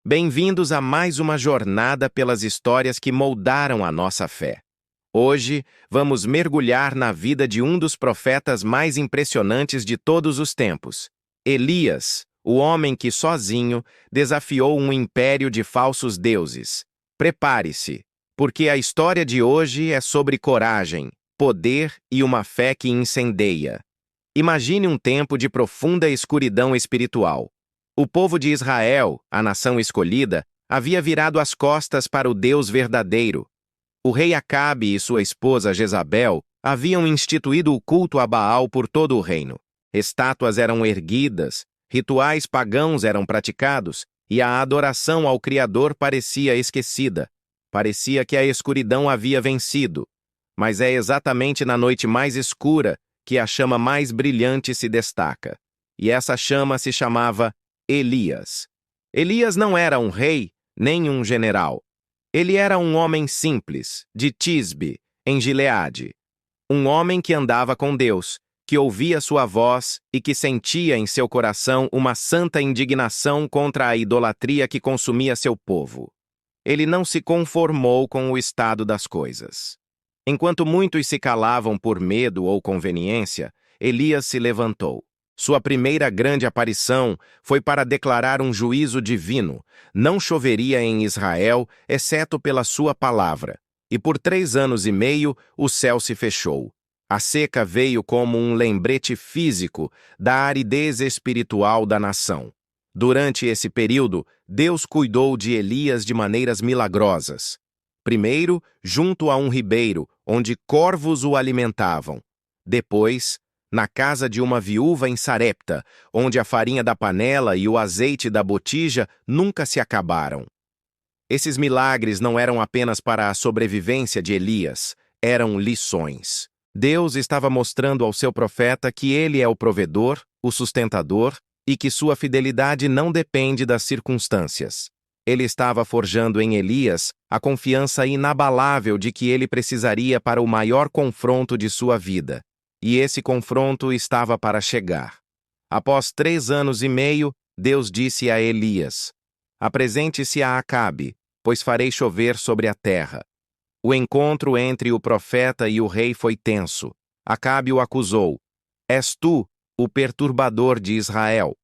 Bem-vindos a mais uma jornada pelas histórias que moldaram a nossa fé. Hoje, vamos mergulhar na vida de um dos profetas mais impressionantes de todos os tempos, Elias, o homem que sozinho desafiou um império de falsos deuses. Prepare-se, porque a história de hoje é sobre coragem, poder e uma fé que incendeia. Imagine um tempo de profunda escuridão espiritual. O povo de Israel, a nação escolhida, havia virado as costas para o Deus verdadeiro. O rei Acabe e sua esposa Jezabel haviam instituído o culto a Baal por todo o reino. Estátuas eram erguidas, rituais pagãos eram praticados e a adoração ao Criador parecia esquecida. Parecia que a escuridão havia vencido. Mas é exatamente na noite mais escura que a chama mais brilhante se destaca. E essa chama se chamava Elias. Elias não era um rei, nem um general. Ele era um homem simples, de Tisbe, em Gileade. Um homem que andava com Deus, que ouvia sua voz e que sentia em seu coração uma santa indignação contra a idolatria que consumia seu povo. Ele não se conformou com o estado das coisas. Enquanto muitos se calavam por medo ou conveniência, Elias se levantou. Sua primeira grande aparição foi para declarar um juízo divino. Não choveria em Israel, exceto pela sua palavra. E por 3 anos e meio, o céu se fechou. A seca veio como um lembrete físico da aridez espiritual da nação. Durante esse período, Deus cuidou de Elias de maneiras milagrosas. Primeiro, junto a um ribeiro, onde corvos o alimentavam. Depois, na casa de uma viúva em Sarepta, onde a farinha da panela e o azeite da botija nunca se acabaram. Esses milagres não eram apenas para a sobrevivência de Elias, eram lições. Deus estava mostrando ao seu profeta que ele é o provedor, o sustentador, e que sua fidelidade não depende das circunstâncias. Ele estava forjando em Elias a confiança inabalável de que ele precisaria para o maior confronto de sua vida. E esse confronto estava para chegar. Após 3 anos e meio, Deus disse a Elias: apresente-se a Acabe, pois farei chover sobre a terra. O encontro entre o profeta e o rei foi tenso. Acabe o acusou: és tu, o perturbador de Israel.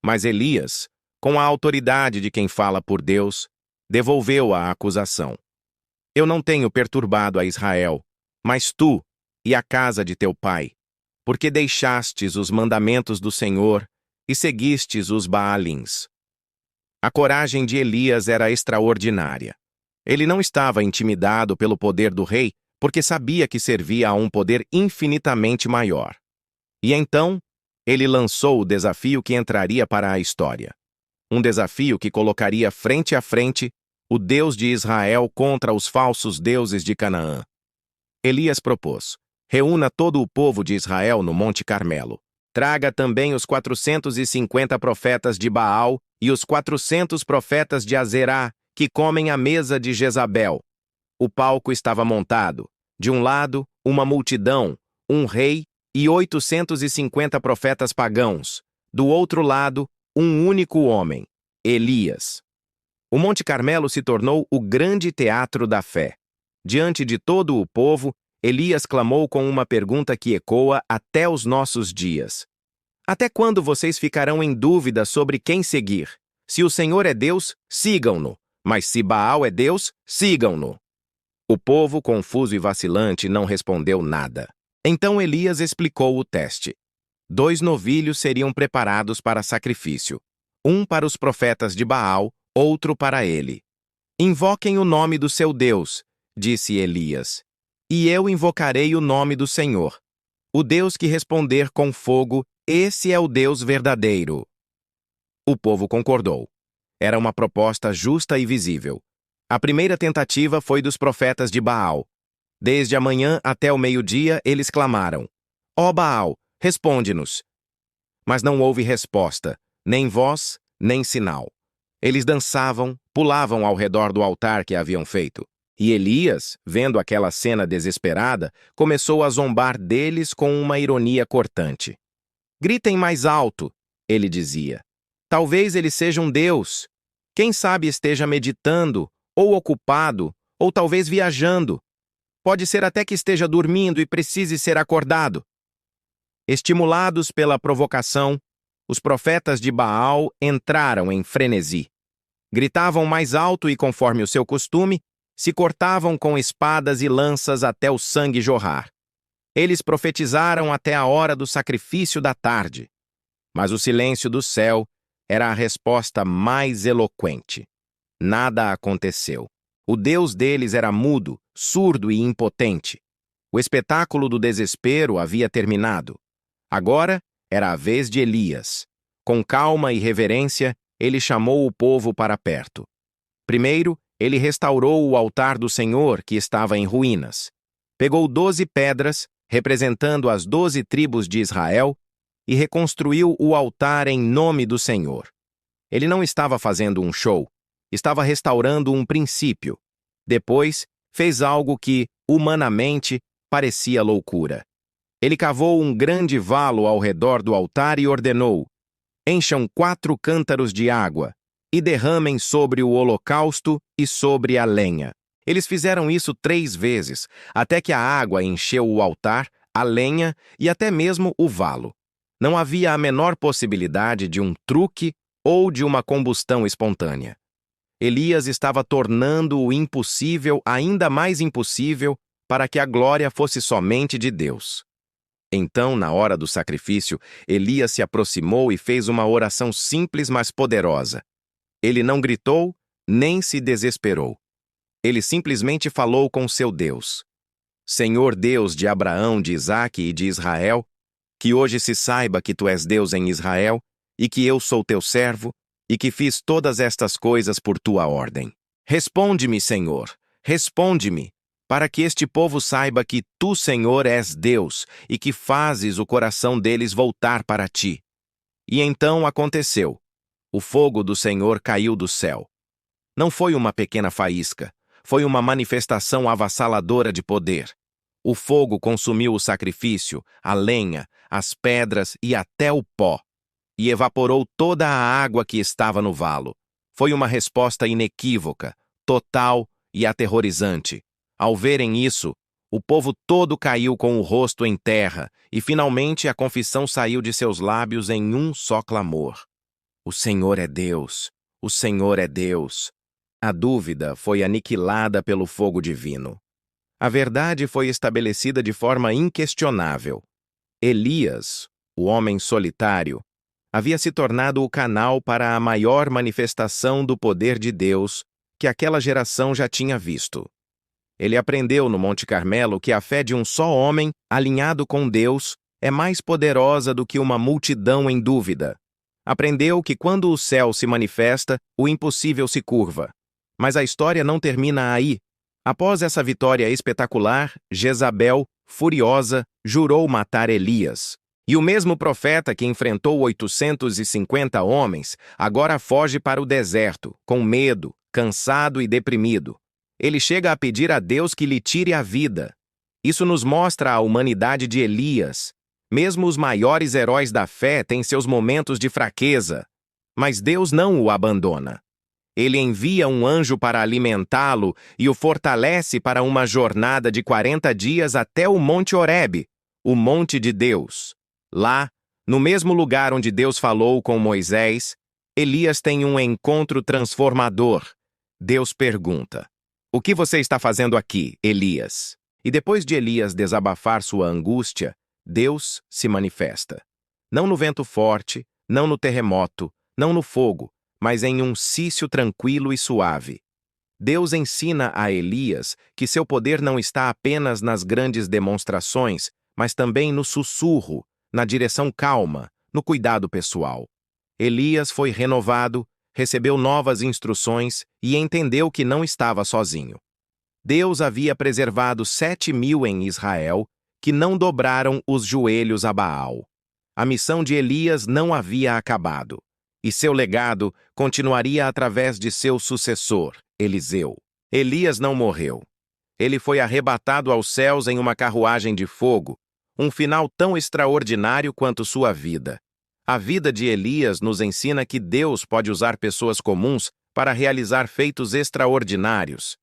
Mas Elias, com a autoridade de quem fala por Deus, devolveu a acusação. Eu não tenho perturbado a Israel, mas tu e a casa de teu pai, porque deixastes os mandamentos do Senhor e seguistes os Baalins. A coragem de Elias era extraordinária. Ele não estava intimidado pelo poder do rei, porque sabia que servia a um poder infinitamente maior. E então, ele lançou o desafio que entraria para a história. Um desafio que colocaria frente a frente o Deus de Israel contra os falsos deuses de Canaã. Elias propôs: reúna todo o povo de Israel no Monte Carmelo. Traga também os 450 profetas de Baal e os 400 profetas de Azerá, que comem à mesa de Jezabel. O palco estava montado. De um lado, uma multidão, um rei e 850 profetas pagãos. Do outro lado, um único homem, Elias. O Monte Carmelo se tornou o grande teatro da fé. Diante de todo o povo, Elias clamou com uma pergunta que ecoa até os nossos dias. Até quando vocês ficarão em dúvida sobre quem seguir? Se o Senhor é Deus, sigam-no. Mas se Baal é Deus, sigam-no. O povo, confuso e vacilante, não respondeu nada. Então Elias explicou o teste. 2 novilhos seriam preparados para sacrifício. Um para os profetas de Baal, outro para ele. Invoquem o nome do seu Deus, disse Elias. E eu invocarei o nome do Senhor. O Deus que responder com fogo, esse é o Deus verdadeiro. O povo concordou. Era uma proposta justa e visível. A primeira tentativa foi dos profetas de Baal. Desde a manhã até o meio-dia, eles clamaram: ó Baal, responde-nos. Mas não houve resposta, nem voz, nem sinal. Eles dançavam, pulavam ao redor do altar que haviam feito. E Elias, vendo aquela cena desesperada, começou a zombar deles com uma ironia cortante. Gritem mais alto, ele dizia. Talvez ele seja um Deus. Quem sabe esteja meditando, ou ocupado, ou talvez viajando. Pode ser até que esteja dormindo e precise ser acordado. Estimulados pela provocação, os profetas de Baal entraram em frenesi. Gritavam mais alto e, conforme o seu costume, se cortavam com espadas e lanças até o sangue jorrar. Eles profetizaram até a hora do sacrifício da tarde. Mas o silêncio do céu era a resposta mais eloquente. Nada aconteceu. O Deus deles era mudo, surdo e impotente. O espetáculo do desespero havia terminado. Agora era a vez de Elias. Com calma e reverência, ele chamou o povo para perto. Primeiro, ele restaurou o altar do Senhor, que estava em ruínas. Pegou 12 pedras, representando as 12 tribos de Israel, e reconstruiu o altar em nome do Senhor. Ele não estava fazendo um show, estava restaurando um princípio. Depois, fez algo que, humanamente, parecia loucura. Ele cavou um grande valo ao redor do altar e ordenou: encham 4 cântaros de água e derramem sobre o holocausto e sobre a lenha. Eles fizeram isso 3 vezes, até que a água encheu o altar, a lenha e até mesmo o valo. Não havia a menor possibilidade de um truque ou de uma combustão espontânea. Elias estava tornando o impossível ainda mais impossível para que a glória fosse somente de Deus. Então, na hora do sacrifício, Elias se aproximou e fez uma oração simples, mas poderosa. Ele não gritou, nem se desesperou. Ele simplesmente falou com seu Deus. Senhor Deus de Abraão, de Isaque e de Israel, que hoje se saiba que tu és Deus em Israel, e que eu sou teu servo, e que fiz todas estas coisas por tua ordem. Responde-me, Senhor, responde-me, para que este povo saiba que tu, Senhor, és Deus, e que fazes o coração deles voltar para ti. E então aconteceu. O fogo do Senhor caiu do céu. Não foi uma pequena faísca, foi uma manifestação avassaladora de poder. O fogo consumiu o sacrifício, a lenha, as pedras e até o pó, e evaporou toda a água que estava no valo. Foi uma resposta inequívoca, total e aterrorizante. Ao verem isso, o povo todo caiu com o rosto em terra, e finalmente a confissão saiu de seus lábios em um só clamor: o Senhor é Deus, o Senhor é Deus. A dúvida foi aniquilada pelo fogo divino. A verdade foi estabelecida de forma inquestionável. Elias, o homem solitário, havia se tornado o canal para a maior manifestação do poder de Deus que aquela geração já tinha visto. Ele aprendeu no Monte Carmelo que a fé de um só homem, alinhado com Deus, é mais poderosa do que uma multidão em dúvida. Aprendeu que quando o céu se manifesta, o impossível se curva. Mas a história não termina aí. Após essa vitória espetacular, Jezabel, furiosa, jurou matar Elias. E o mesmo profeta que enfrentou 850 homens, agora foge para o deserto, com medo, cansado e deprimido. Ele chega a pedir a Deus que lhe tire a vida. Isso nos mostra a humanidade de Elias. Mesmo os maiores heróis da fé têm seus momentos de fraqueza. Mas Deus não o abandona. Ele envia um anjo para alimentá-lo e o fortalece para uma jornada de 40 dias até o Monte Horebe, o Monte de Deus. Lá, no mesmo lugar onde Deus falou com Moisés, Elias tem um encontro transformador. Deus pergunta: o que você está fazendo aqui, Elias? E depois de Elias desabafar sua angústia, Deus se manifesta. Não no vento forte, não no terremoto, não no fogo, mas em um cício tranquilo e suave. Deus ensina a Elias que seu poder não está apenas nas grandes demonstrações, mas também no sussurro, na direção calma, no cuidado pessoal. Elias foi renovado, recebeu novas instruções e entendeu que não estava sozinho. Deus havia preservado 7.000 em Israel que não dobraram os joelhos a Baal. A missão de Elias não havia acabado, e seu legado continuaria através de seu sucessor, Eliseu. Elias não morreu. Ele foi arrebatado aos céus em uma carruagem de fogo, um final tão extraordinário quanto sua vida. A vida de Elias nos ensina que Deus pode usar pessoas comuns para realizar feitos extraordinários.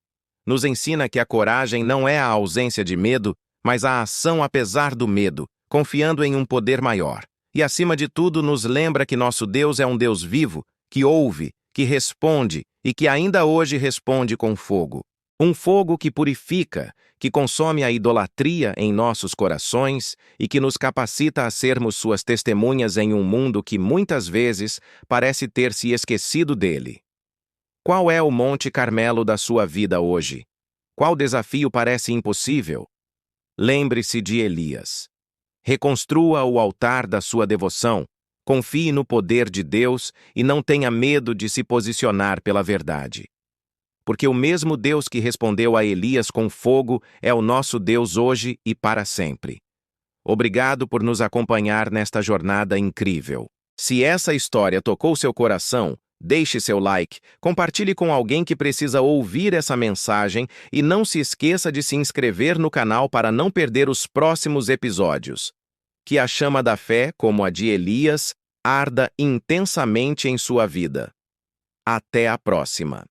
Nos ensina que a coragem não é a ausência de medo, mas a ação apesar do medo, confiando em um poder maior. E, acima de tudo, nos lembra que nosso Deus é um Deus vivo, que ouve, que responde e que ainda hoje responde com fogo. Um fogo que purifica, que consome a idolatria em nossos corações e que nos capacita a sermos suas testemunhas em um mundo que muitas vezes parece ter se esquecido dele. Qual é o Monte Carmelo da sua vida hoje? Qual desafio parece impossível? Lembre-se de Elias. Reconstrua o altar da sua devoção, confie no poder de Deus e não tenha medo de se posicionar pela verdade. Porque o mesmo Deus que respondeu a Elias com fogo é o nosso Deus hoje e para sempre. Obrigado por nos acompanhar nesta jornada incrível. Se essa história tocou seu coração, deixe seu like, compartilhe com alguém que precisa ouvir essa mensagem e não se esqueça de se inscrever no canal para não perder os próximos episódios. Que a chama da fé, como a de Elias, arda intensamente em sua vida. Até a próxima!